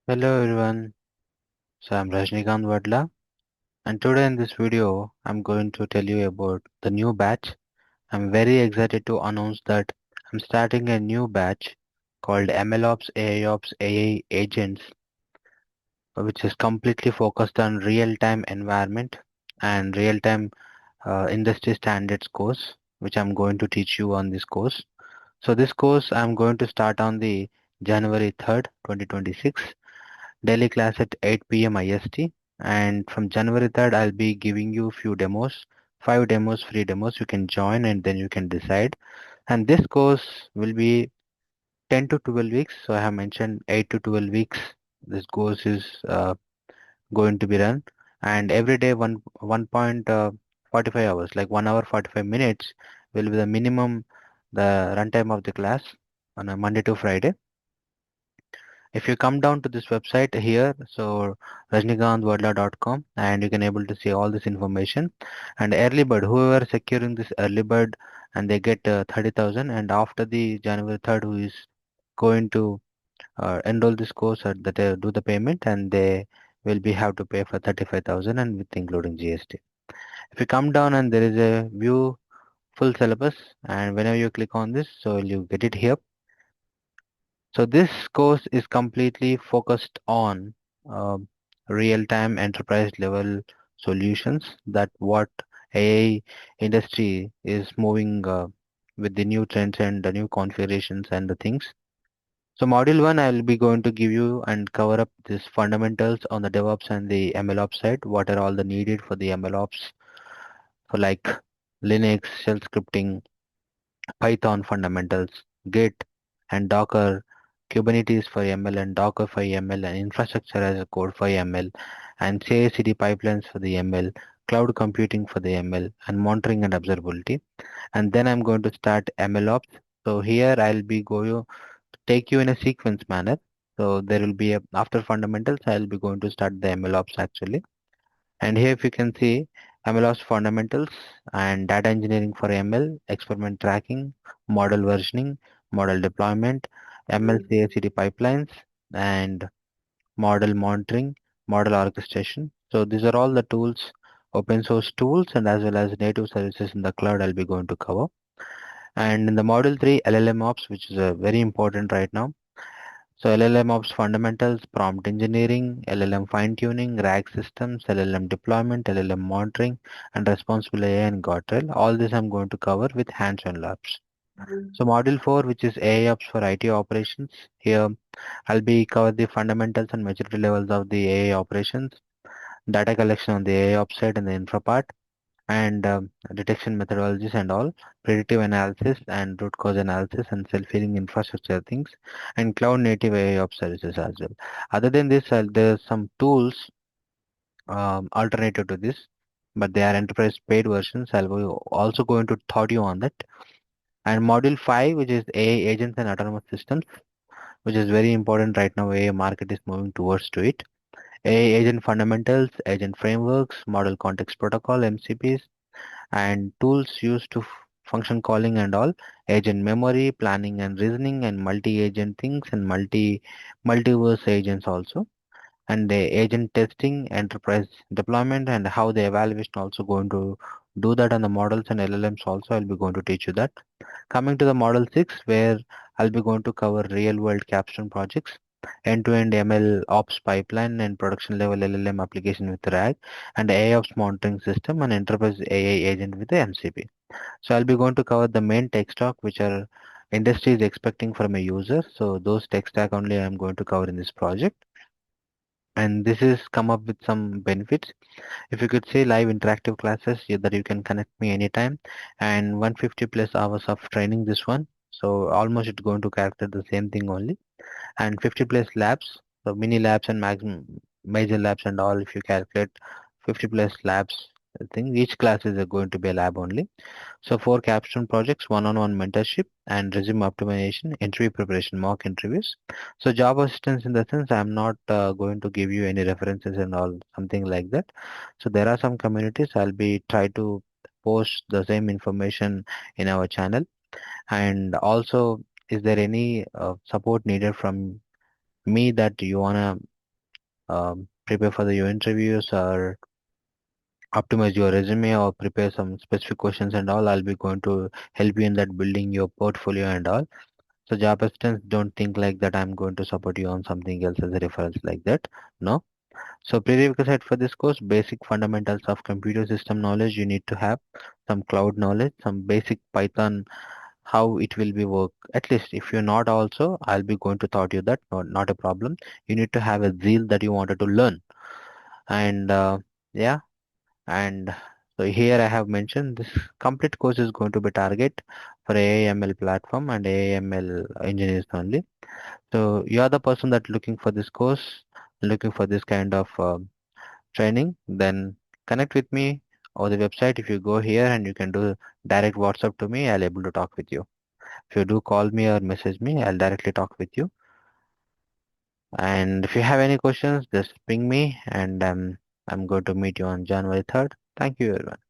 Hello everyone, so I'm Rajnikant Vadla, and today in this video I'm going to tell you about the new batch. I'm very excited to announce that I'm starting a new batch called MLOps AIOps AI Agents, which is completely focused on real-time environment and real-time industry standards course, which I'm going to teach you on this course. So this course I'm going to start on the January 3rd, 2026. Daily class at 8 p.m. IST, and from January 3rd I'll be giving you few demos, 5 demos, free demos. You can join and then you can decide. And this course will be 10 to 12 weeks. So I have mentioned 8 to 12 weeks. This course is going to be run, and every day 1.45 hours, like 1 hour 45 minutes, will be the minimum the runtime of the class on a Monday to Friday. If you come down to this website here, so rajnikantwadla.com, and you can able to see all this information. And early bird, whoever securing this early bird, and they get 30,000, and after the January 3rd, who is going to enroll this course or that do the payment, and they will be have to pay for 35,000 and with including GST. If you come down and there is a view full syllabus, and whenever you click on this, so you get it here. So this course is completely focused on uh, real-time enterprise level solutions that what AI industry is moving with the new trends and the new configurations and the things. So module 1, I will be going to give you and cover up these fundamentals on the DevOps and the MLOps side. What are all the needed for the MLOps for like Linux, shell scripting, Python fundamentals, Git and Docker, Kubernetes for ML and Docker for ML and infrastructure as a code for ML and CI/CD pipelines for the ML, cloud computing for the ML and monitoring and observability. And then I'm going to start MLOps. So here I'll be going to take you in a sequence manner. So there will be a, after fundamentals, I'll be going to start the MLOps actually. And here if you can see MLOps fundamentals and data engineering for ML, experiment tracking, model versioning, model deployment, ML CI/CD pipelines, and model monitoring, model orchestration. So these are all the tools, open source tools, and as well as native services in the cloud I'll be going to cover. And in the model 3, LLMOps, which is very important right now. So LLMOps fundamentals, prompt engineering, LLM fine-tuning, RAG systems, LLM deployment, LLM monitoring, and responsible AI and guardrail. All this I'm going to cover with hands-on labs. So module 4, which is AIOps for IT operations. Here I'll be cover the fundamentals and maturity levels of the AI operations, data collection on the AIOps side and the infra part, and detection methodologies and all, predictive analysis and root cause analysis and self-healing infrastructure things, and cloud native AI of services as well. Other than this, there's some tools alternative to this, but they are enterprise paid versions. I'll be also going to taught you on that. And module 5, which is AI agents and autonomous systems, which is very important right now. AI market is moving towards to it. AI agent fundamentals, agent frameworks, model context protocol, MCPs, and tools used to function calling and all, agent memory, planning and reasoning, and multi-agent things, and multiverse agents also, and the agent testing, enterprise deployment, and how the evaluation also going to do that on the models and LLMs also. I'll be going to teach you that. Coming to the model 6, where I'll be going to cover real world capstone projects, end-to-end ML ops pipeline and production level LLM application with RAG, and AIOps monitoring system and enterprise AI agent with the MCP. So I'll be going to cover the main tech stack which are industry is expecting from a user. So those tech stack only I'm going to cover in this project. And this is come up with some benefits. If you could say live interactive classes that you can connect me anytime, and 150 plus hours of training this one. So almost it's going to character the same thing only, and 50 plus labs, so mini labs and maximum major labs and all. If you calculate 50 plus labs, I think each class is going to be a lab only. So 4 capstone projects, one-on-one mentorship and resume optimization, interview preparation, mock interviews. So job assistance in the sense I'm not going to give you any references and all, something like that. So there are some communities I'll be try to post the same information in our channel. And also, is there any support needed from me that you wanna prepare for your interviews or optimize your resume or prepare some specific questions and all. I'll be going to help you in that building your portfolio and all. So job assistants, don't think like that I'm going to support you on something else as a reference like that. No. So prerequisite for this course, basic fundamentals of computer system knowledge. You need to have some cloud knowledge, some basic Python, how it will be work. At least if you're not also, I'll be going to taught you that. Not a problem. You need to have a zeal that you wanted to learn. And yeah, and so here I have mentioned this complete course is going to be target for AIML platform and AIML engineers only. So you are the person that looking for this course, looking for this kind of training, then connect with me or the website. If you go here and you can do direct WhatsApp to me, I'll able to talk with you. If you do call me or message me, I'll directly talk with you. And if you have any questions, just ping me and I'm going to meet you on January 3rd. Thank you everyone.